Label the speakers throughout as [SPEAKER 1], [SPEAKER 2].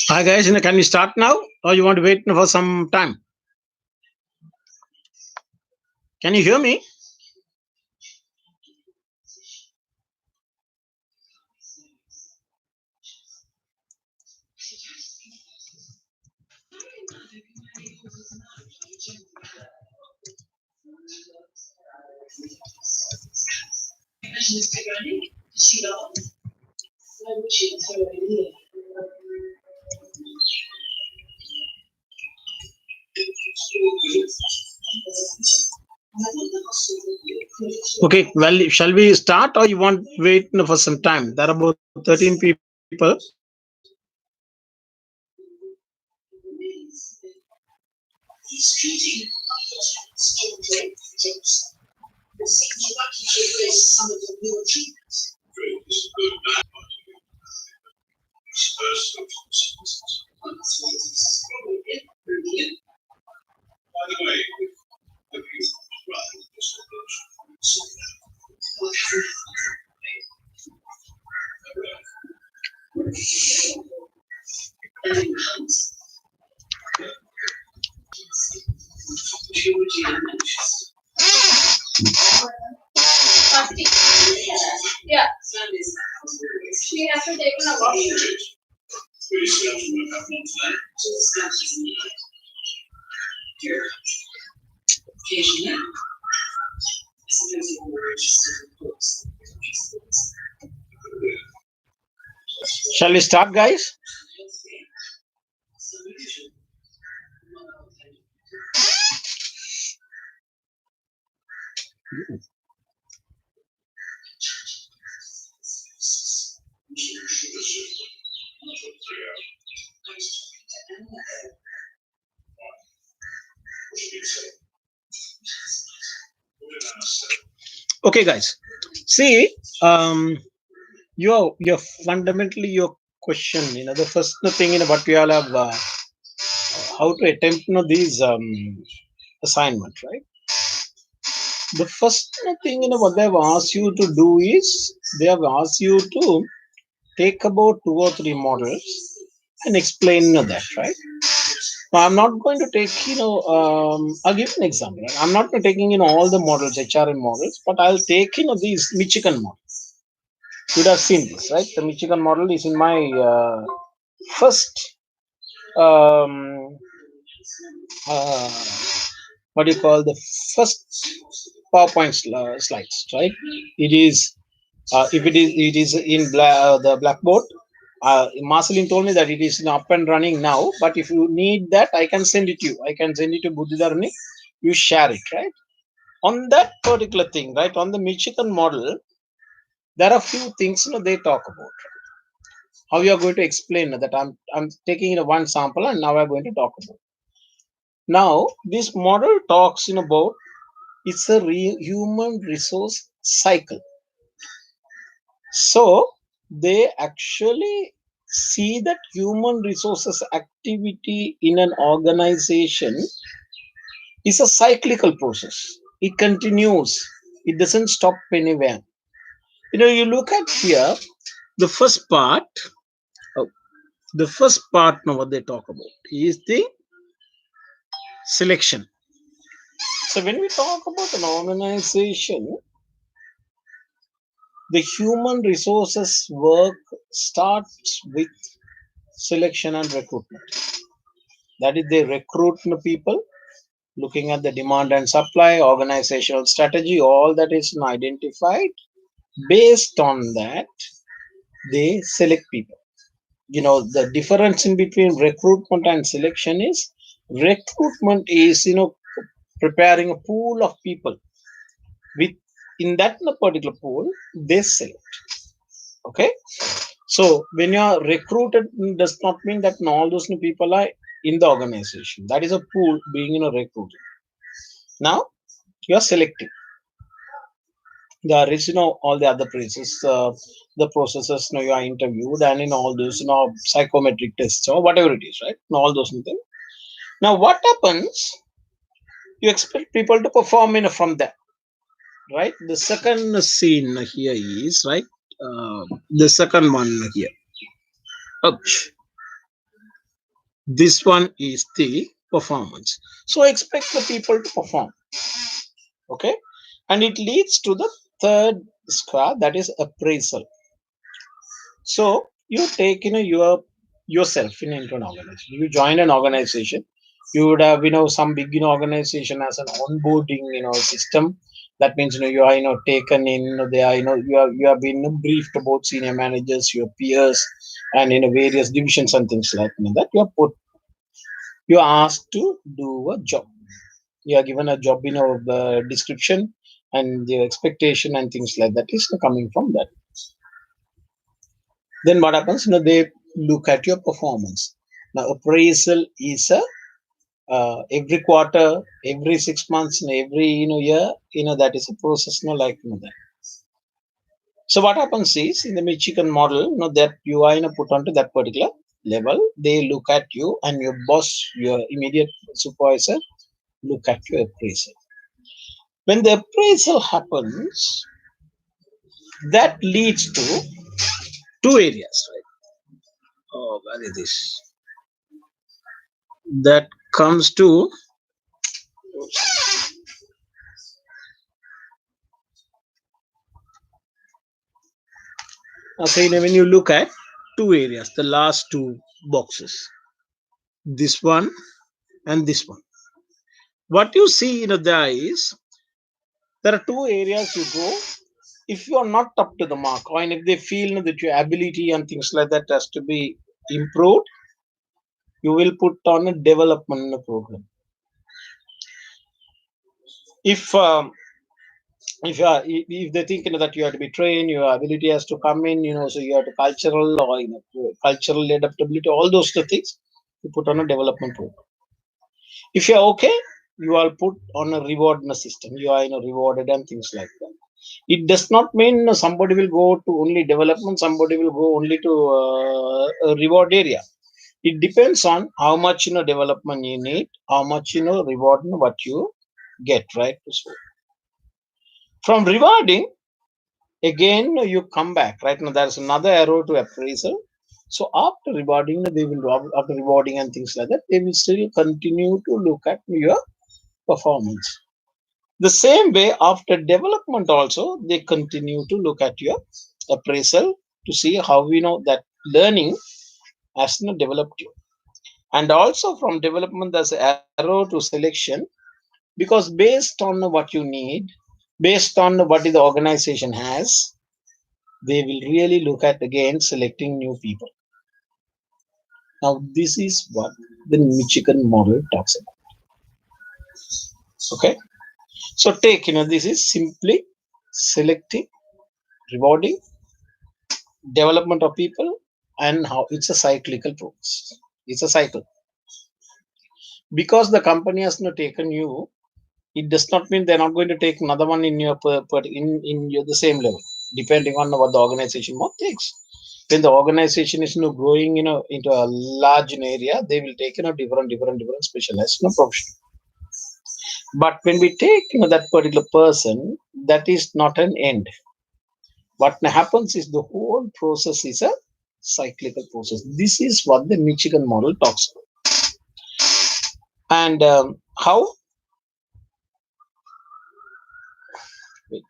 [SPEAKER 1] Hi guys, can we start now or you want to wait for some time? Can you hear me? Okay, well, shall we start or you want to wait for some time? There are about 13 people.
[SPEAKER 2] Yeah. We have to take a walk.
[SPEAKER 1] Shall we start, guys? Okay, guys. See, your fundamentally your question. The first thing what we all have how to attempt these assignment, right? The first thing what they have asked you to do is they have asked you to take about 2 or 3 models and explain that, right? Now, I'm not going to take, I'll give an example. Right? I'm not taking, all the models, HRM models, but I'll take, these Michigan models. You would have seen this, right? The Michigan model is in my first um, uh, what do you call the first PowerPoint slides, right? It is if it is in the Blackboard. Marceline told me that it is up and running now, but if you need that, I can send it to you. I can send it to Buddhidarni. You share it, right? On that particular thing, right? On the Michigan model, there are few things they talk about. How you are going to explain that? I'm taking one sample, and now I'm going to talk about. Now this model talks about it's a human resource cycle. So they actually see that human resources activity in an organization is a cyclical process. It continues. It doesn't stop anywhere. You look at here the first part. oh, the first part now what they talk about is the selection. So when we talk about an organization, the human resources work starts with selection and recruitment. That is, they recruit the people, looking at the demand and supply, organizational strategy, all that is identified. Based on that, they select people. The difference in between recruitment and selection is recruitment is, preparing a pool of people. With in that particular pool, they select. Okay. So when you are recruited, does not mean that all those people are in the organization. That is a pool being recruited. Now you are selecting. There is all the other places, the processes. You are interviewed, and in all those psychometric tests or whatever it is, right? All those things. Now what happens? You expect people to perform from that, right? The second scene here is right. The second one here. Ouch. This one is the performance. So expect the people to perform. Okay. And it leads to the third square, that is appraisal. So you take yourself into an organization. You join an organization. You would have some big organization as an onboarding system. That means you are taken in. They are you have been briefed about senior managers, your peers, and various divisions and things like that. You are asked to do a job. You are given a job the description, and the expectation and things like that is coming from that. Then what happens? They look at your performance. Now appraisal is a every quarter, every 6 months, and every year. That is a process. Like that. So what happens is in the Michigan model, that you are put onto that particular level. They look at you, and your boss, your immediate supervisor, look at your appraisal. When the appraisal happens, that leads to two areas, right? Oh, where is this? That comes to okay. When you look at two areas, the last two boxes, this one and this one, what you see there is there are two areas you go. If you are not up to the mark, or if they feel that your ability and things like that has to be improved, you will put on a development program. If um, if you are, if they think that you have to be trained, your ability has to come in, so you have to cultural or cultural adaptability, all those things, you put on a development program. If you are okay, you are put on a reward system. You are rewarded and things like that. It does not mean somebody will go to only development, somebody will go only to a reward area. It depends on how much development you need, how much reward what you get, right? So from rewarding, again you come back, right? Now there's another arrow to appraisal. So after rewarding, they will after rewarding and things like that, they will still continue to look at your performance. The same way after development also, they continue to look at your appraisal to see how we know that learning has developed you. And also from development, there's an arrow to selection because based on what you need, based on what the organization has, they will really look at again selecting new people. Now, this is what the Michigan model talks about. Okay, so take this is simply selecting, rewarding, development of people, and how it's a cyclical process. It's a cycle because the company has not taken you. It does not mean they're not going to take another one in your in your the same level, depending on what the organization more takes. When the organization is growing into a large area, they will take different specialized profession. But when we take that particular person, that is not an end. What happens is the whole process is a cyclical process. This is what the Michigan model talks about. And how wait,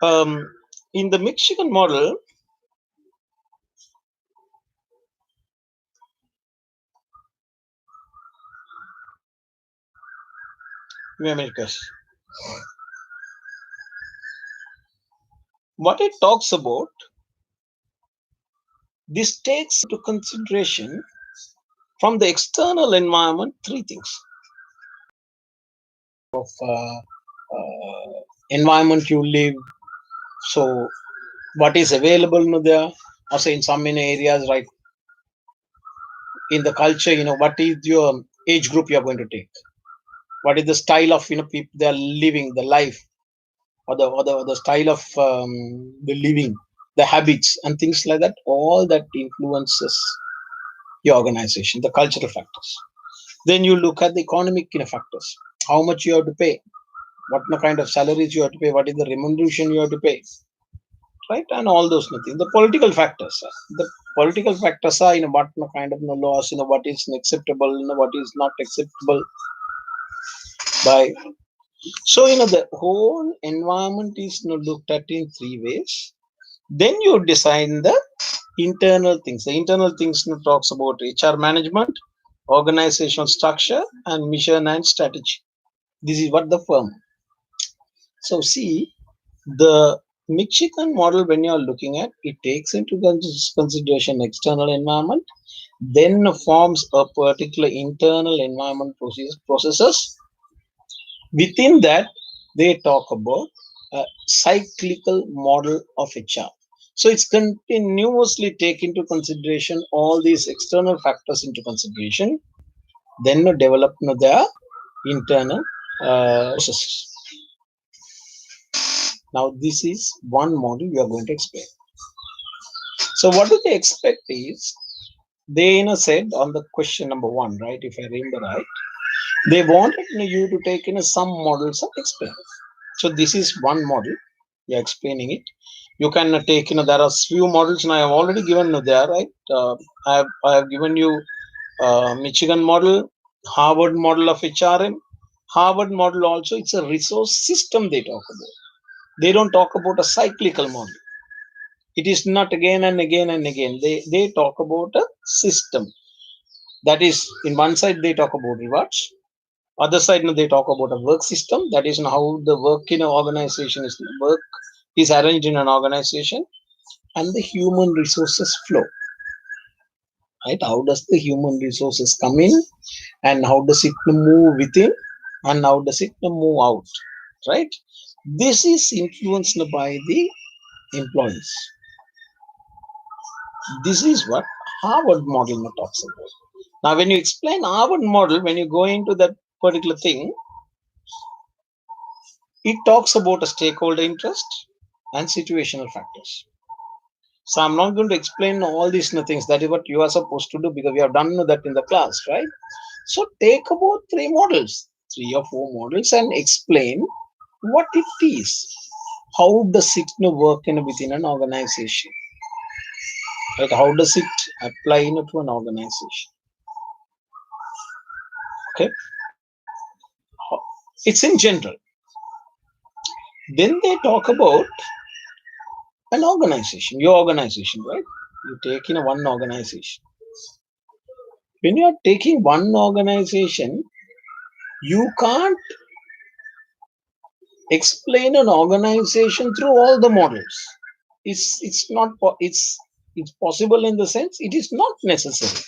[SPEAKER 1] um, in the Michigan model, Americas, what it talks about, this takes into consideration from the external environment three things of environment you live. So what is available there? Also in some many areas, right? In the culture, what is your age group you are going to take? What is the style of people they are living the life, or the style of the living, the habits and things like that? All that influences your organization, the cultural factors. Then you look at the economic factors. How much you have to pay, what kind of salaries you have to pay, what is the remuneration you have to pay, right? And all those things. The political factors. The political factors are what kind of laws, what is acceptable, what is not acceptable by. So the whole environment is looked at in three ways. Then you design the internal things. The internal things talks about HR management, organizational structure, and mission and strategy. This is what the firm. So see, the Michigan model, when you are looking at, it takes into consideration external environment, then forms a particular internal environment processes. Within that, they talk about a cyclical model of HR. So it's continuously take into consideration all these external factors into consideration, then develop their internal processes. Now, this is one model we are going to explain. So, what do they expect is, they said on the question number one, right? If I remember right, they wanted you to take some models and explain. So, this is one model. We are explaining it. You can take, there are few models, and I have already given there, right? I have given you Michigan model, Harvard model of HRM. Harvard model also, it's a resource system they talk about. They don't talk about a cyclical model. It is not again and again and again. They talk about a system. That is, in one side they talk about rewards, other side they talk about a work system. That is how the work in an organization is arranged in an organization, and the human resources flow. Right? How does the human resources come in, and how does it move within, and how does it move out? Right? This is influenced by the employees. This is what Harvard model talks about. Now, when you explain Harvard model, when you go into that particular thing, it talks about a stakeholder interest and situational factors. So I'm not going to explain all these things. That is what you are supposed to do because we have done that in the class, right? So take about three or four models, and explain what it is. How does it work within an organization? Like how does it apply to an organization? Okay, it's in general. Then they talk about an organization, your organization, right? You take in a one organization. When you are taking one organization, you can't explain an organization through all the models. It's not it's possible in the sense it is not necessary.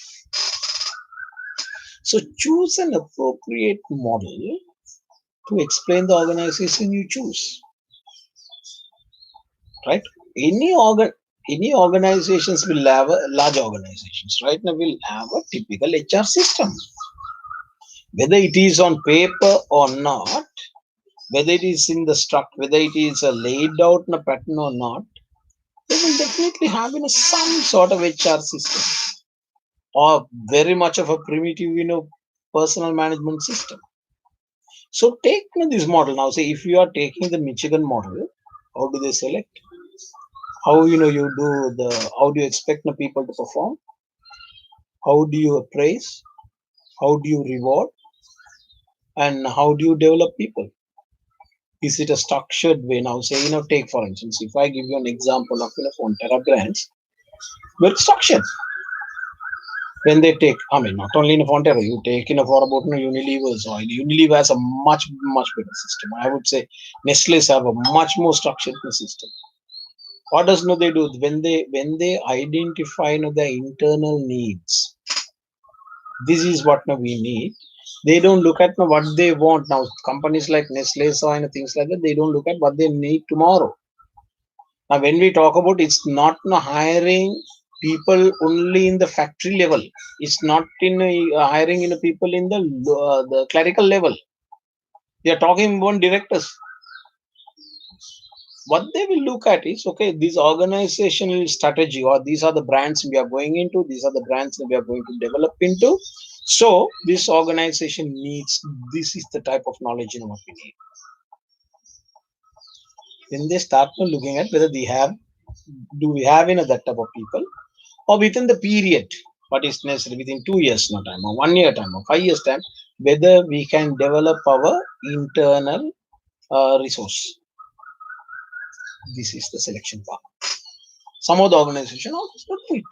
[SPEAKER 1] So choose an appropriate model to explain the organization you choose, right? Any organ any organizations will have a large organizations right now will have a typical HR system, whether it is on paper or not, whether it is in the struct, whether it is laid out in a pattern or not, they will definitely have some sort of HR system or very much of a primitive, personal management system. So take this model now. Say if you are taking the Michigan model, how do they select? How you do the? How do you expect the people to perform? How do you appraise? How do you reward? And how do you develop people? Is it a structured way? Now say take for instance, if I give you an example of Fonterra brands, very structured. When they take, I mean, not only in a Fonterra, you take in a for about Unilever's oil. Unilever has a much better system. I would say Nestle's have a much more structured system. What does they do when they identify their internal needs? This is what we need. They don't look at what they want now. Companies like Nestle so things like that, they don't look at what they need tomorrow. Now, when we talk about it's not hiring people only in the factory level. It's not in hiring people in the clerical level. They are talking about directors. What they will look at is okay, this organizational strategy or these are the brands we are going into. These are the brands that we are going to develop into. So this organization needs this is the type of knowledge what we need. Then they start looking at whether we have that type of people or within the period what is necessary within 2 years no time or 1 year time or 5 years time whether we can develop our internal resource. This is the selection part. Some of the organization also not do it.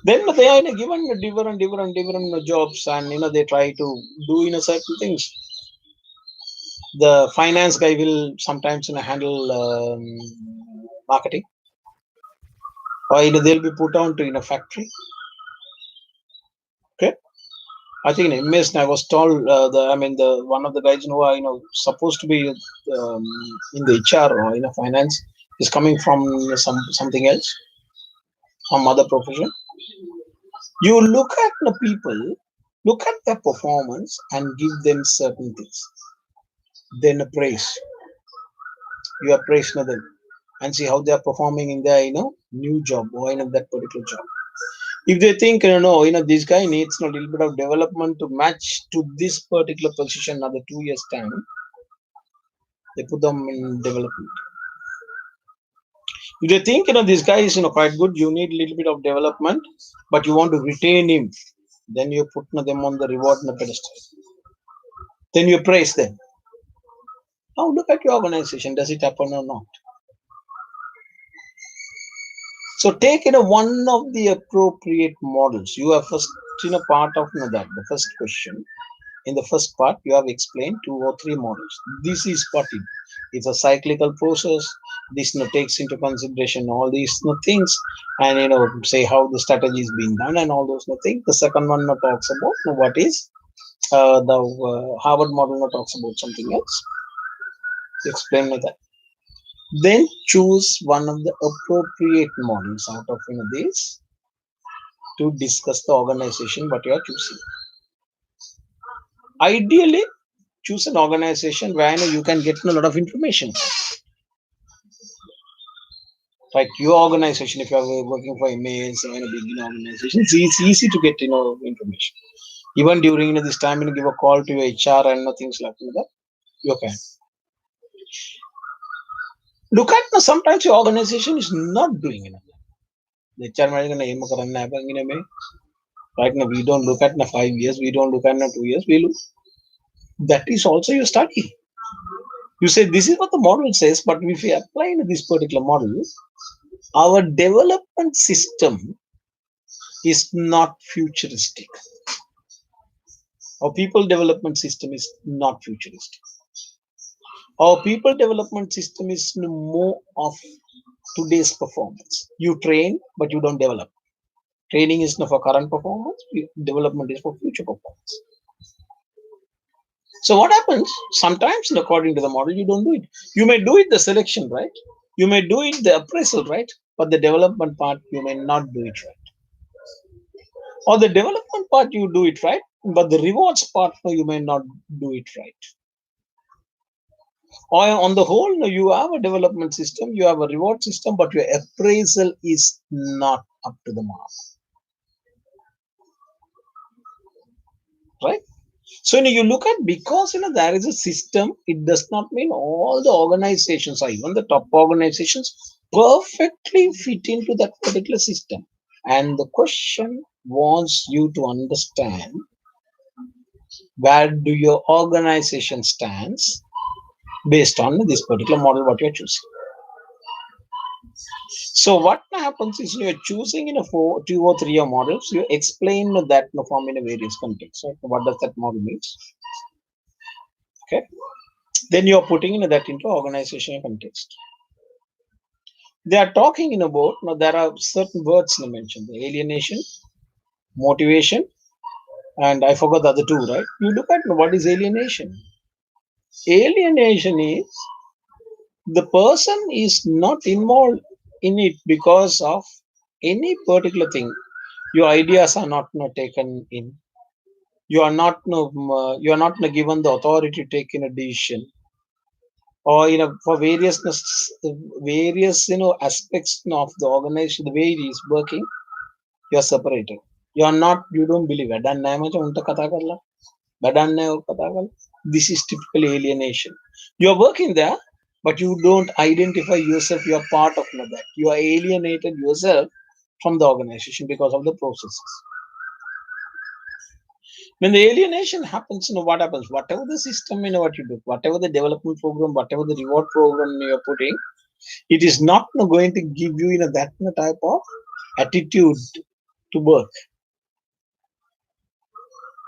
[SPEAKER 1] Then they are given different jobs and they try to do certain things. The finance guy will sometimes handle marketing or they'll be put on to in a factory. Okay, I think in MS I was told the one of the guys who are supposed to be in the HR or in a finance is coming from something else, some other profession. You look at the people, look at their performance and give them certain things. Then appraise. You appraise them and see how they are performing in their new job or in that particular job. If they think this guy needs a little bit of development to match to this particular position another 2 years time, they put them in development. If they think this guy is quite good, you need a little bit of development, but you want to retain him, then you put them on the reward and the pedestal. Then you praise them. Now look at your organization. Does it happen or not? So take one of the appropriate models. You have first part of that. The first question. In the first part, you have explained 2 or 3 models. This is what it's a cyclical process. This takes into consideration all these things, and say how the strategy is being done and all those things. The second one talks about what is the Harvard model talks about something else. Explain me that. Then choose one of the appropriate models out of these to discuss the organization what you are choosing. Ideally, choose an organization where you can get a lot of information. Like your organization, if you are working for MBAs or a big organization, it's easy to get information. Even during this time, give a call to your HR and things like that. You can look at sometimes your organization is not doing enough. The HR right now we don't look at 5 years, we don't look at 2 years. We look that is also your study. You say this is what the model says, but if we apply in this particular model, our development system is not futuristic. Our people development system is not futuristic. Our people development system is more of today's performance. You train, but you don't develop. Training is not for current performance, development is for future performance. So what happens? Sometimes, according to the model, you don't do it. You may do it the selection, right? You may do it the appraisal, right? But the development part, you may not do it right. Or the development part, you do it right, but the rewards part, no, you may not do it right. Or on the whole, no, you have a development system, you have a reward system, but your appraisal is not up to the mark, right? So you look at, because there is a system, it does not mean all the organizations or even the top organizations perfectly fit into that particular system. And the question wants you to understand, where do your organization stands based on this particular model what you're choosing. So what happens is you're choosing in a two or three year models, you explain that in a form in a various contexts. Right? What does that model means? Okay. Then you're putting that into organizational context. They are talking in about, now there are certain words mentioned: the alienation, motivation, and I forgot the other two, right? You look at what is alienation. Alienation is the person is not involved in it because of any particular thing. Your ideas are not taken in. You are not given the authority to take in a decision, or for various aspects of the organization, the way it is working, you are separated. You don't believe it. This is typically alienation. You are working there, but you don't identify yourself. You are part of that. You are alienated yourself from the organization because of the processes. When the alienation happens, what happens? Whatever the system, what you do, whatever the development program, whatever the reward program you're putting, it is not going to give you that type of attitude to work.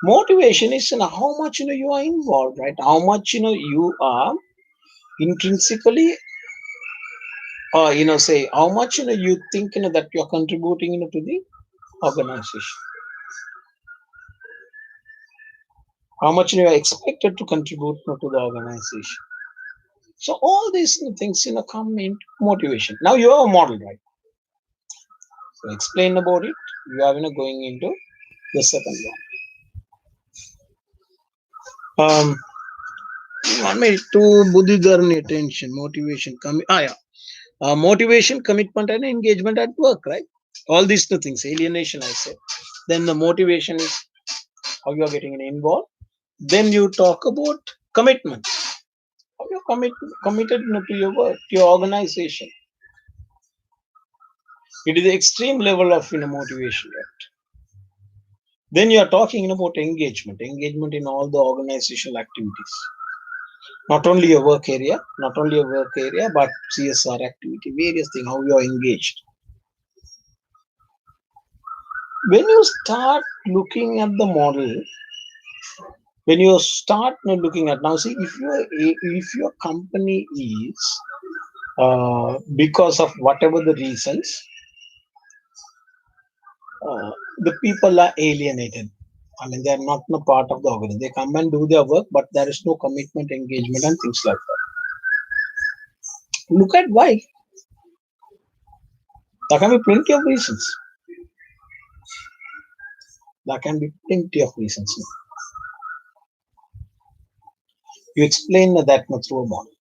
[SPEAKER 1] Motivation is how much you are involved, right? How much you are intrinsically, say how much you think that you are contributing to the organization, how much you are expected to contribute to the organization. So all these things come into motivation. Now you have a model, right? So explain about it. You are going into the second one. One minute to buddhi dharani attention, motivation, yeah. Motivation, commitment, and engagement at work, right? All these two things, alienation, I said. Then the motivation is how you are getting involved. Then you talk about commitment. How you committed to your work, to your organization. It is the extreme level of motivation, right? Then you are talking about engagement in all the organizational activities. Not only your work area, but CSR activity, various things, how you are engaged. When you start looking at the model, when you start looking at now, see if your company is because of whatever the reasons, the people are alienated. I mean, they are not no part of the organization. They come and do their work, but there is no commitment, engagement, and things like that. Look at why. There can be plenty of reasons. There can be plenty of reasons. You explain that through a model.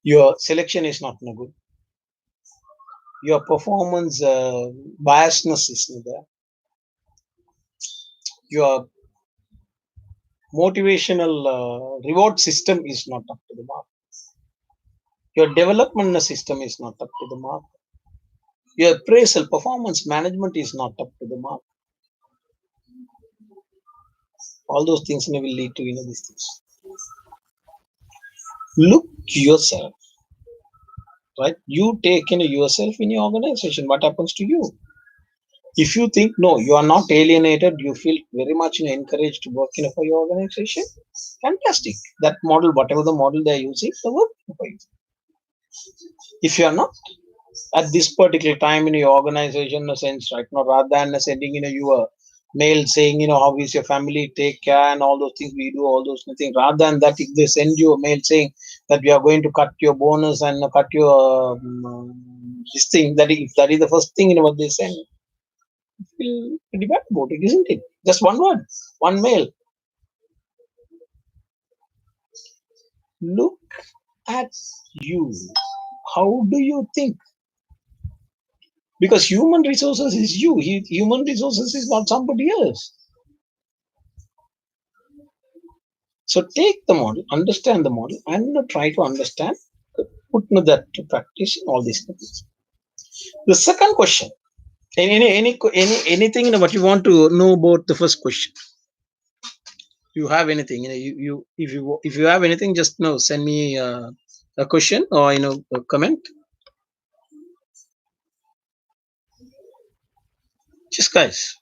[SPEAKER 1] Your selection is not no good. Your performance biasness is not there. Your motivational reward system is not up to the mark. Your development system is not up to the mark. Your appraisal performance management is not up to the mark. All those things will lead to these things. Look yourself, right? You take in yourself in your organization. What happens to you? If you think no, you are not alienated, you feel very much encouraged to work in for your organization. Fantastic. That model, whatever the model they are using, the work for you. If you are not at this particular time in your organization, in a sense, right now, rather than sending your mail saying how is your family, take care, and all those things, we do all those things. Rather than that, if they send you a mail saying that we are going to cut your bonus and cut your this thing, that if that is the first thing what they send, feel pretty bad about it, isn't it? Just one word, one mail. Look at you. How do you think? Because human resources is you. Human resources is not somebody else. So take the model, understand the model, and try to understand, put that to practice in all these things. The second question, anything what you want to know about the first question. You have anything, if you have anything, just send me a question or a comment. Just guys.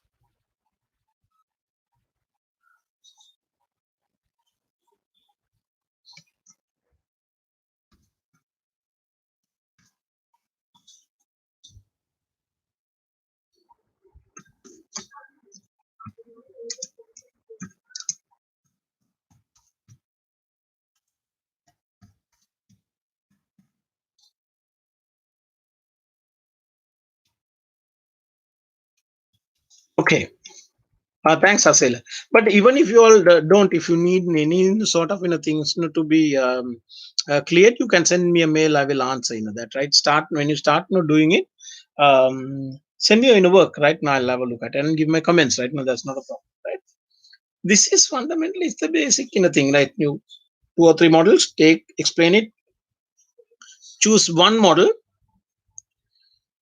[SPEAKER 1] Okay. Thanks, Asela. But even if you all don't, if you need any sort of things to be clear, you can send me a mail. I will answer. That right. Start when you start doing it. Send me work right now. I'll have a look at it and give my comments. Right now, that's not a problem. Right. This is fundamentally it's the basic thing. Right. You two or three models. Explain it. Choose one model.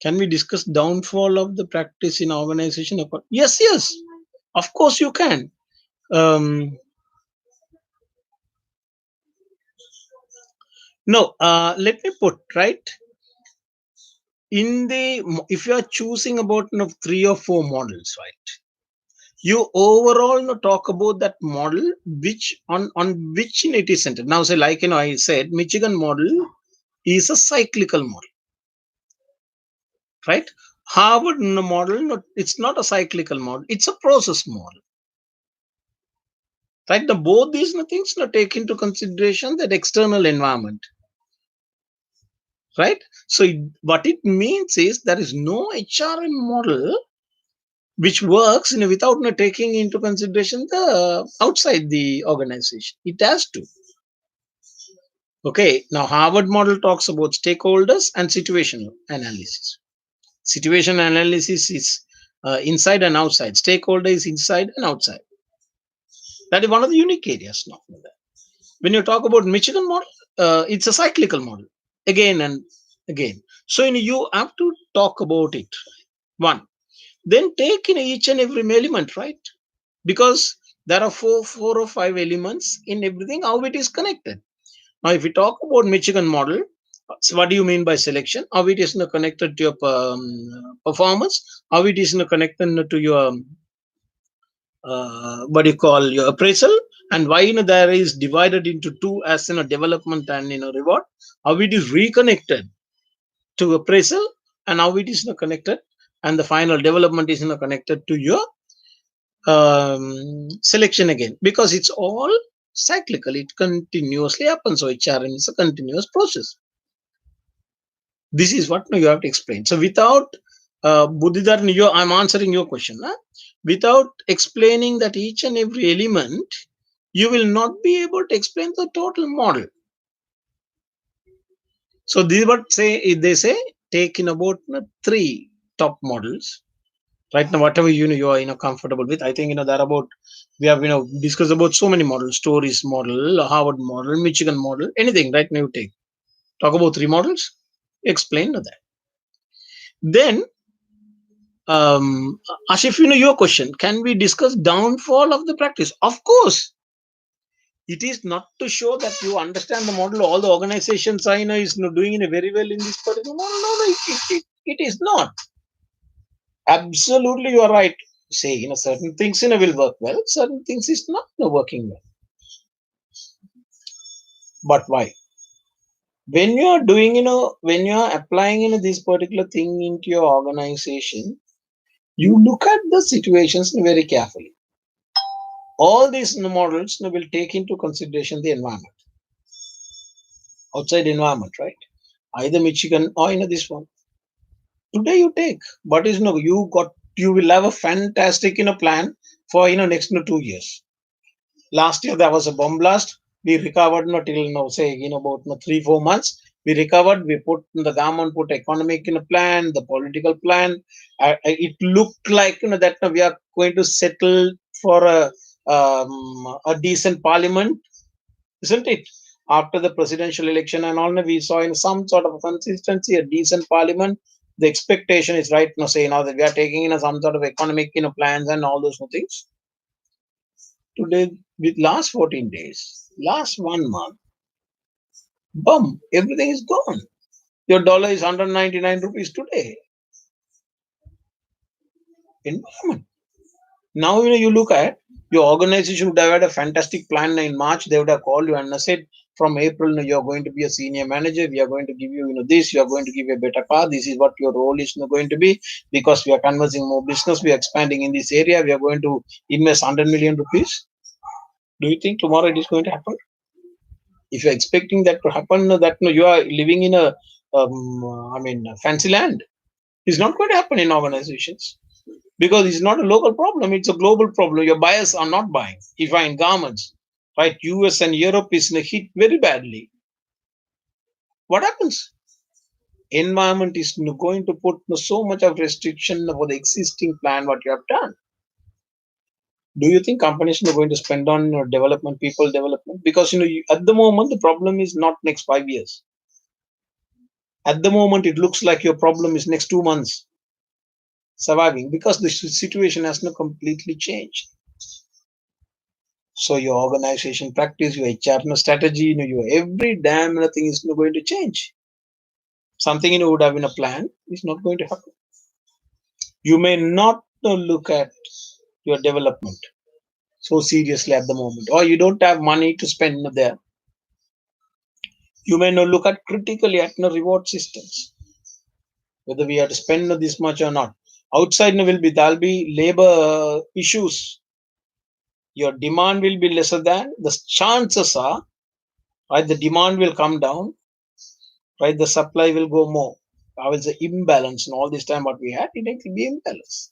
[SPEAKER 1] Can we discuss downfall of the practice in organization? Yes, yes. Of course, you can. Um, No, let me put right in if you are choosing about three or four models, right? You overall talk about that model which on which it is centered. Now, say like I said, Michigan model is a cyclical model, right? Harvard model, no, it's not a cyclical model; it's a process model, right? The both these things take into consideration that external environment, right? So what it means is there is no HRM model which works without taking into consideration the outside the organization. It has to. Okay. Now Harvard model talks about stakeholders and situational analysis. Situation analysis is inside and outside. Stakeholder is inside and outside. That is one of the unique areas now. When you talk about Michigan model, it's a cyclical model again and again. So you have to talk about it. One, then take in each and every element, right? Because there are four or five elements in everything, how it is connected. Now, if we talk about Michigan model, so what do you mean by selection? How it is connected to your performance? How it is connected to your what do you call your appraisal? And why there is divided into two as development and reward? How it is reconnected to appraisal and how it is connected, and the final development is connected to your selection again, because it's all cyclical, it continuously happens. So HRM is a continuous process. This is what you have to explain. So without Buddhidhar, I'm answering your question, huh? Without explaining that each and every element, you will not be able to explain the total model. So these what they say take in about three top models right now, whatever you are comfortable with. I think there are about, we have discussed about so many models: stories model, Harvard model, Michigan model, anything right now you take, talk about three models, explain that. Then Ashif, your question, can we discuss downfall of the practice? Of course. It is not to show that you understand the model. All the organizations I know is doing it very well in this particular model. No, no, it is not. Absolutely, you are right. Say, certain things will work well, certain things is not working well. But why? When you are doing, when you are applying this particular thing into your organization, you look at the situations very carefully. All these models will take into consideration the environment, outside environment, right? Either Michigan or this one. Today you take, but is you will have a fantastic plan for next 2 years. Last year there was a bomb blast. We recovered till now, say about 3-4 months. We recovered. We put the government put economic plan, the political plan. It looked like that we are going to settle for a decent parliament, isn't it? After the presidential election and all, we saw in some sort of consistency a decent parliament. The expectation is right now, say now that we are taking some sort of economic plans and all those things. Today, with last 14 days, last 1 month, boom, everything is gone. Your dollar is 199 rupees today. Environment. Now you look at your organization would have had a fantastic plan in March. They would have called you and said, from April, you're going to be a senior manager. We are going to give you, this. You are going to give you a better car. This is what your role is going to be, because we are conversing more business. We are expanding in this area. We are going to invest 100 million rupees. Do you think tomorrow it is going to happen? If you're expecting that to happen, that you are living in a, fancy land. It's not going to happen in organizations, because it's not a local problem, it's a global problem. Your buyers are not buying. If I in garments, right, US and Europe is hit very badly. What happens? Environment is going to put so much of restriction for the existing plan what you have done. Do you think companies are going to spend on development, people development? Because at the moment the problem is not next 5 years. At the moment it looks like your problem is next 2 months surviving, because the situation has not completely changed. So your organization practice, your HR strategy, your every damn thing is not going to change. Something would have been a plan is not going to happen. You may not look at your development so seriously at the moment, or you don't have money to spend there. You may not look at critically at reward systems, whether we have to spend this much or not. Outside there'll be labor issues. Your demand will be lesser than the chances are, right? The demand will come down, right? The supply will go more. I will say imbalance. And all this time what we had, it will be imbalance,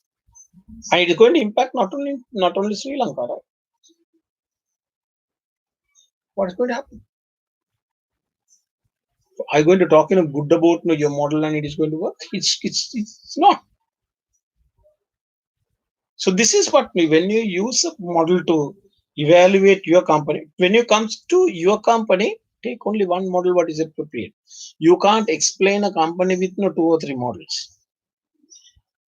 [SPEAKER 1] and it is going to impact not only Sri Lanka, right? What is going to happen? Are you going to talk good about your model and it is going to work? It's not. So this is what when you use a model to evaluate your company, when it comes to your company, take only one model what is appropriate. You can't explain a company with 2 or 3 models.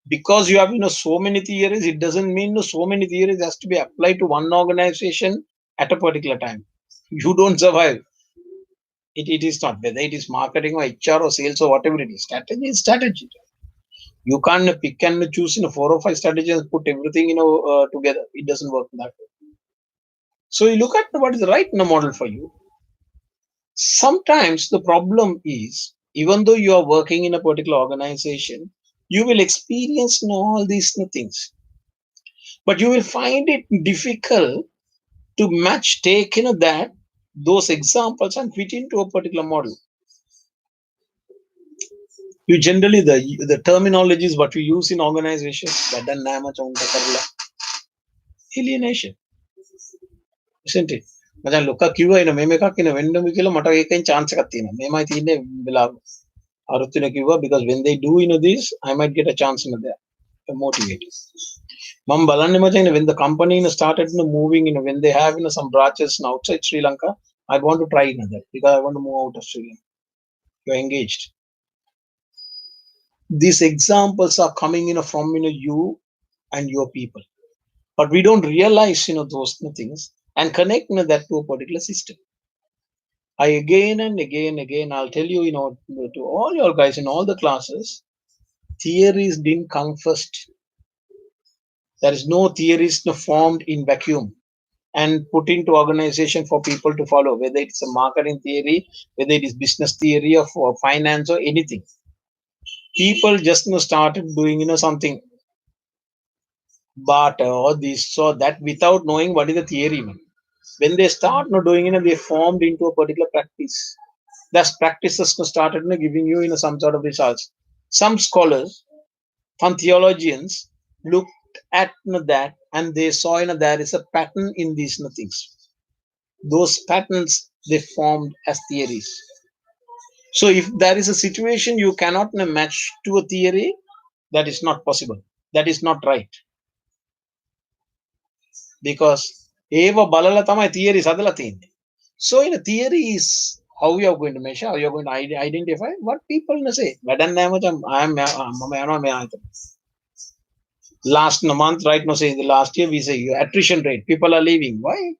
[SPEAKER 1] Because you have so many theories, it doesn't mean so many theories has to be applied to one organization at a particular time. You don't survive. It is not, whether it is marketing or HR or sales or whatever it is. Strategy is strategy. You can't pick and choose 4 or 5 strategies and put everything together. It doesn't work that way. So you look at what is the right model for you. Sometimes the problem is, even though you are working in a particular organization, you will experience all these things, but you will find it difficult to take that those examples and fit into a particular model. You generally the terminologies what we use in organizations, alienation, isn't it? මචං ලොක්ක කිව්වා එන මේම එකක් එන වෙන්න මි කියලා මට ඒකෙන් chance එකක් තියෙනවා. මේමයි තියෙන්නේ වෙලාව. අරුත්ින කිව්වා, because when they do this I might get a chance in there. Motivated. මම බලන්නේ මචං when the company started moving when they have some branches outside Sri Lanka, I want to try that because I want to move out of Sri Lanka. You're engaged. These examples are coming from you and your people, but we don't realize those things. and connect that to a particular system. I again and again, I'll tell you, to all your guys in all the classes, theories didn't come first. There is no theories formed in vacuum and put into organization for people to follow, whether it's a marketing theory, whether it is business theory or for finance or anything. People just started doing something barter or this so that without knowing what is the theory. When they start doing they formed into a particular practice. That practices started giving you some sort of results. Some scholars, some theologians looked at that and they saw there is a pattern in these things. Those patterns they formed as theories. So if there is a situation you cannot match to a theory, that is not possible. That is not right. Because eva balala තමයි theories hadala තියෙන්නේ. So in a theory is how you are going to measure, how you are going to identify what people say. වැඩක් නැහැ මචං මම යනවා මෙයා හිතට. Last month, right now, say the last year, we say attrition rate. People are leaving. Why?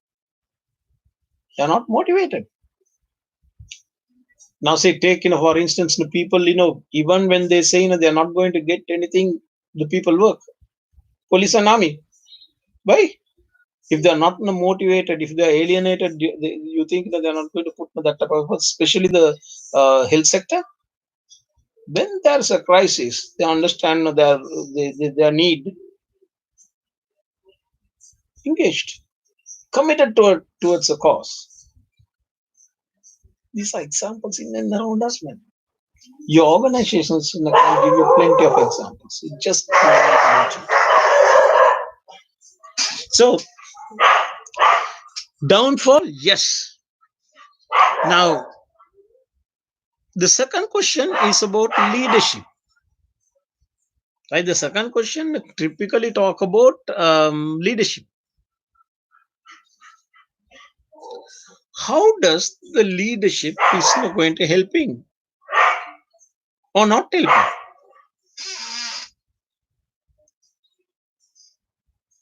[SPEAKER 1] They are not motivated. Now, say take for instance, the people even when they say they are not going to get anything, the people work. Police and army. Why? If they are not motivated, if they are alienated, you think that they are not going to put that type of, especially the health sector. When there's a crisis, they understand their need, engaged, committed towards a cause. These are examples in and around us, man. Your organizations can give you plenty of examples. You just so downfall, yes. Now, the second question is about leadership. Right? The second question typically talk about leadership. How does the leadership is going to helping or not helping?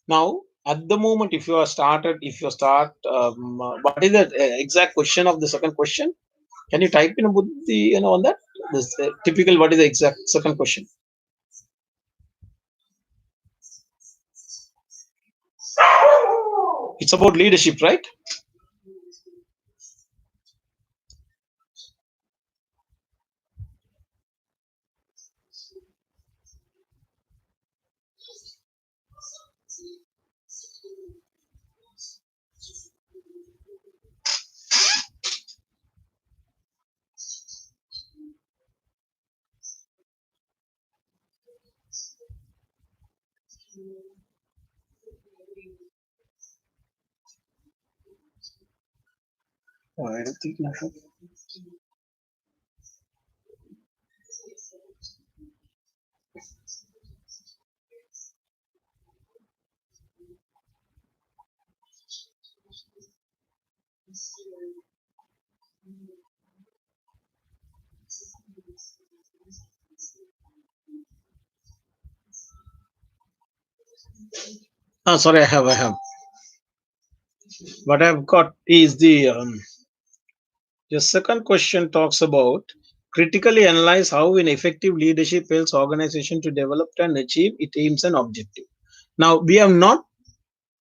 [SPEAKER 1] Now, at the moment, if you start, what is the exact question of the second question? Can you type in Buddhi, on that? This typical. What is the exact second question? It's about leadership, right? Oh, I don't think I have. Oh, sorry, I have. What I've got is the second question talks about critically analyze how an effective leadership helps organization to develop and achieve its aims and objective. Now, we have not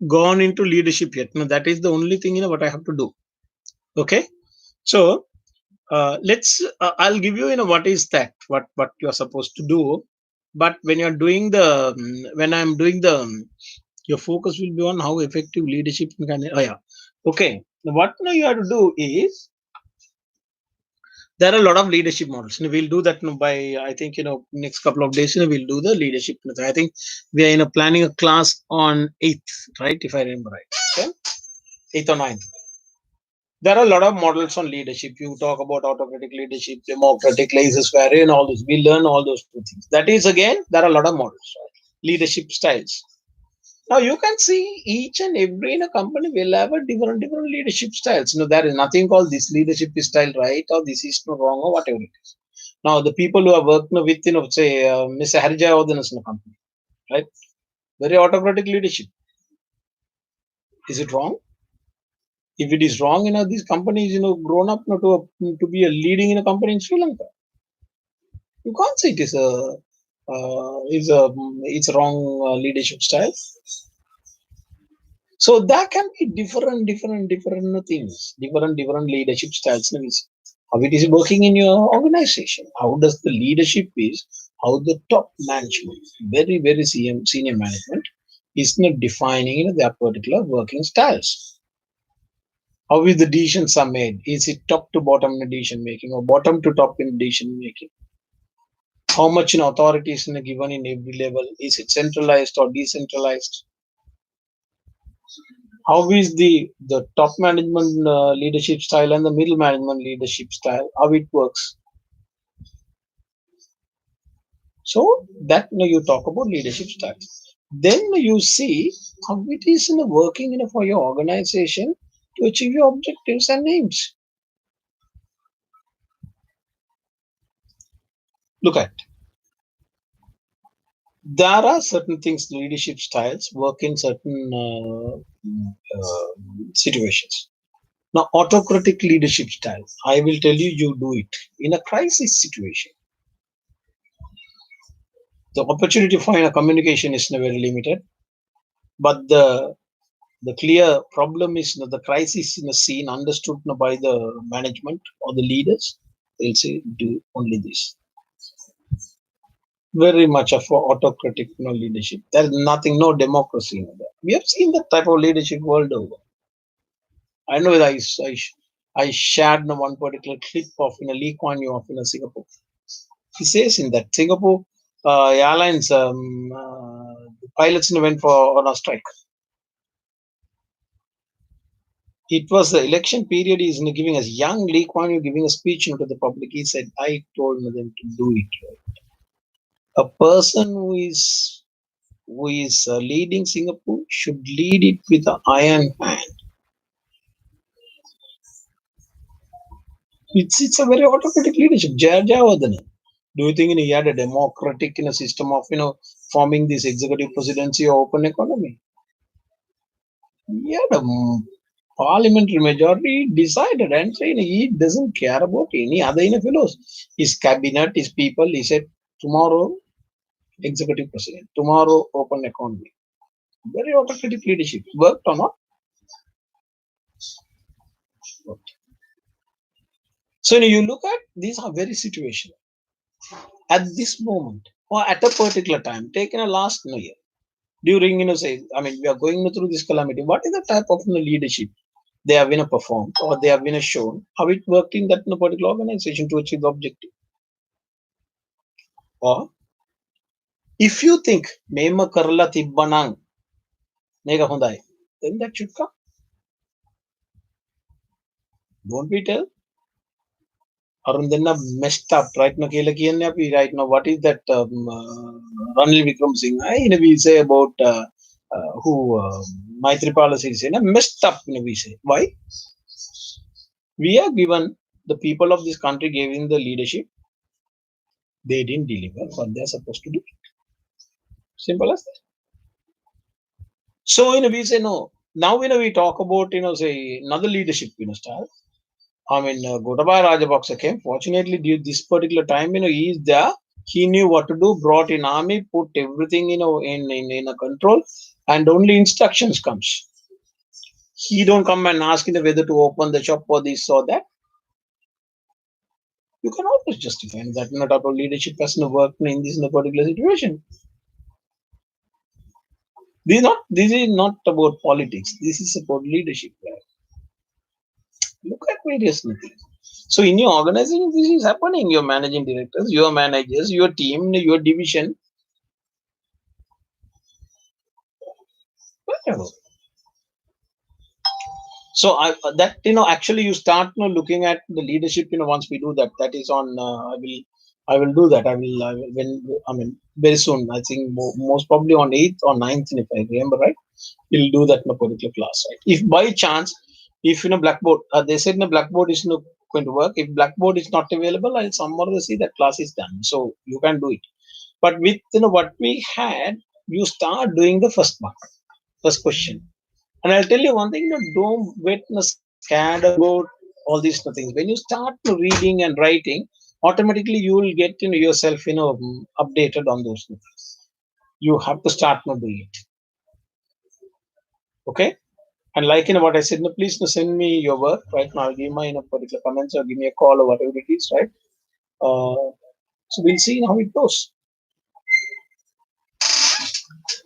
[SPEAKER 1] gone into leadership yet. No, that is the only thing what I have to do. Okay, so let's. I'll give you what is that what you are supposed to do. But when you're doing when I'm doing your focus will be on how effective leadership can. Oh yeah, okay. What now you have to do is there are a lot of leadership models. We'll do that by I think next couple of days. We'll do the leadership. I think we are planning a class on 8th, right? If I remember right. Okay? 8th or 9th. There are a lot of models on leadership. You talk about autocratic leadership, democratic, laissez-faire, and all this. We learn all those two things. That is again, there are a lot of models, right? Leadership styles. Now you can see each and every in a company will have a different leadership styles. There is nothing called this leadership style right or this is no wrong or whatever it is. Now the people who are working with say Mr. Harjay Odhanas in a company, right? Very autocratic leadership. Is it wrong? If it is wrong, these companies, grown up to be a leading in a company in Sri Lanka. You can't say it it's a wrong leadership style. So there can be different things, different leadership styles. How it is working in your organization? How does the leadership is? How the top management, very senior management, is not defining their particular working styles. How is the decisions are made? Is it top to bottom in decision making or bottom to top in decision making? How much authority is given in every level? Is it centralized or decentralized? How is the top management leadership style and the middle management leadership style? How it works? So that you talk about leadership styles. Then you see how it is working for your organization to achieve your objectives and aims. Look at, there are certain things, leadership styles work in certain situations. Now, autocratic leadership style, I will tell you, you do it in a crisis situation. The opportunity for communication is very limited, but the clear problem is the crisis in a scene understood by the management or the leaders. They'll say, do only this. Very much of autocratic leadership. There's nothing, no democracy in that. We have seen that type of leadership world over. I know that I shared one particular clip of Lee Kuan Yew of Singapore. He says in that Singapore airlines the pilots went for on a strike. It was the election period. He's giving us young Lee Kuan Yew giving a speech to the public. He said, "I told them to do it." A person who is leading Singapore should lead it with an iron hand. It's a very autocratic leadership. Jayawardena. Do you think he had a democratic system of forming this executive presidency or open economy? He had a parliamentary majority decided and said he doesn't care about any other fellows. His cabinet, his people, he said tomorrow executive president, tomorrow open economy. Very autocratic leadership. Worked or not? Worked. So you look at these are very situational. At this moment or at a particular time, taken a last year, during say, I mean, we are going through this calamity. What is the type of leadership they have performed or they have shown? How it worked in that particular organization to achieve the objective? Or if you think Mema Karla Tibbanang Nega Hundai, then that should come. Don't we tell? Arundana messed up right now. Right now, what is that? Ranil Vikram Singh. We say about who Maitripala is messed up. We say why? We are given the people of this country giving the leadership. They didn't deliver what they are supposed to do. Simple as that. So we say no. Now we talk about say another leadership style. I mean, Gotabaya Rajapaksa came. Fortunately, due this particular time, he is there. He knew what to do. Brought in army, put everything, in a control, and only instructions comes. He don't come and ask whether to open the shop or this or that. You can always justify that not type of leadership person worked in this particular situation. This is not about politics. This is about leadership. Look at various things. So in your organization, this is happening. Your managing directors, your managers, your team, your division, whatever. So that actually you start looking at the leadership. Once we do that, that is on. I will do that. I will very soon. I think most probably on 8th or 9th, if I remember right, we'll do that in a particular class. Right? If by chance, if Blackboard, they said Blackboard is not going to work. If Blackboard is not available, I'll somehow see that class is done. So you can do it. But with what we had, you start doing the first mark, first question. And I'll tell you one thing, don't wait scared about all these things. When you start reading and writing, automatically you will get yourself updated on those things. You have to start doing it. Okay. And like what I said, no, please send me your work right now. Give my particular comments or give me a call or whatever it is, right? So we'll see how it goes.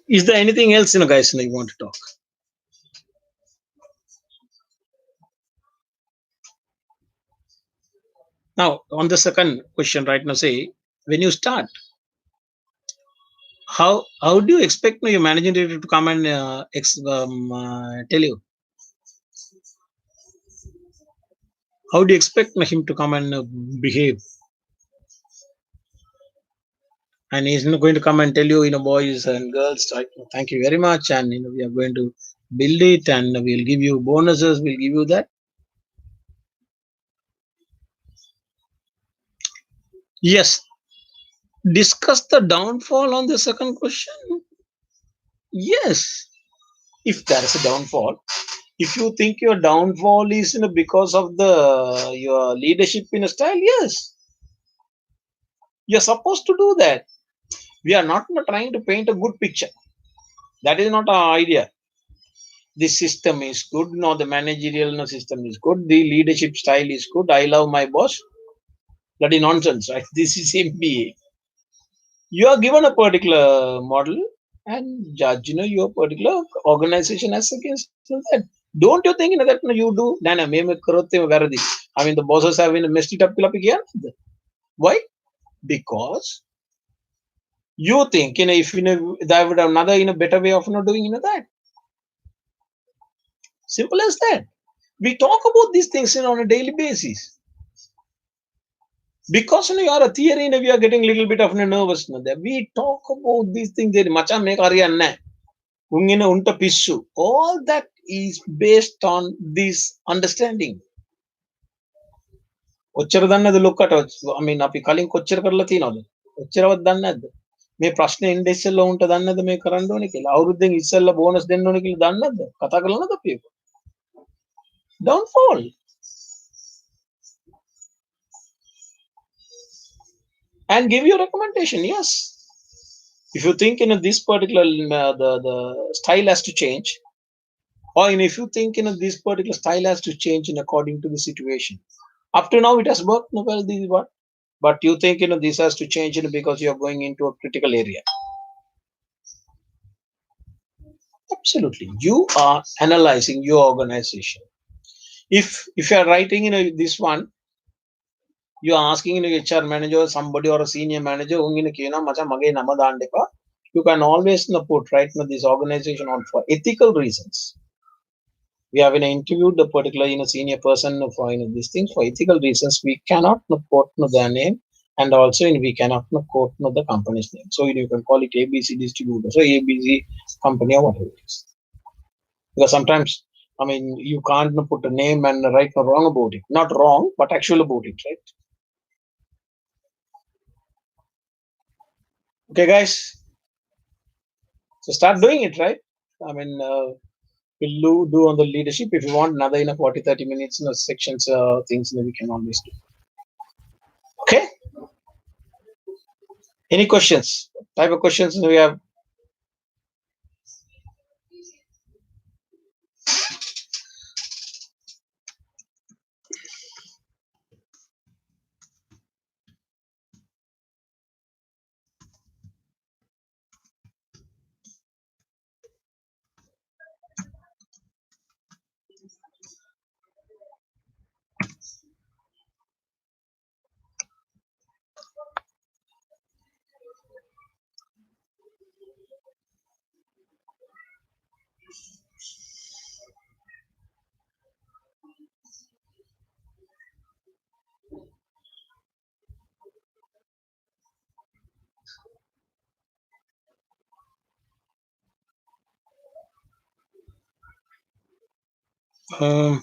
[SPEAKER 1] Is there anything else, guys, you want to talk? Now, on the second question, right now, say when you start, how do you expect your managing director to come and tell you? How do you expect him to come and behave? And he's not going to come and tell you, boys and girls, right, thank you very much, and we are going to build it, and we'll give you bonuses, we'll give you that. Yes, discuss the downfall on the second question. Yes, if there is a downfall, if you think your downfall is because of the your leadership in a style, yes, you're supposed to do that. We are not trying to paint a good picture. That is not our idea. The system is good. No, the managerial system is good. The leadership style is good. I love my boss. That is nonsense, right? This is MBA. You are given a particular model and judge, your particular organization as against that. Don't you think that you do? No, no, I mean, the bosses have messed it up. Why? Because you think, if there would have another better way of doing that. Simple as that. We talk about these things on a daily basis. Because you are a theory, we are getting a little bit of nervous. We talk about these things. All that is based on this understanding. Look at I mean, calling මේ ප්‍රශ්න ඉන්ඩෙක්ස්වල උන්ට දන්නද මේ කරන්න ඕනේ කියලා අවුරුද්දෙන් ඉස්සෙල්ලා bonus දෙන්න ඕනේ කියලා දන්නද කතා කරලා නැද අපි ඒක downfall and give you a recommendation. Yes, if you think this particular the style has to change, or if you think this particular style has to change in according to the situation. Up to now it has worked well, this is what, but you think this has to change because you are going into a critical area. Absolutely, you are analyzing your organization. If you are writing this one, you are asking HR manager, somebody or a senior manager, you can always put right now this organization on for ethical reasons. We have interviewed the particular senior person for these things for ethical reasons. We cannot quote their name, and also we cannot quote the company's name. So you can call it ABC distributor, so ABC company or whatever it is. Because sometimes, I mean, you can't put a name and right or wrong about it. Not wrong, but actual about it, right? Okay, guys. So start doing it, right? I mean, we'll do on the leadership. If you want another 40, 30 minutes sections, things we can always do. Okay. Any questions? Type of questions we have. Um,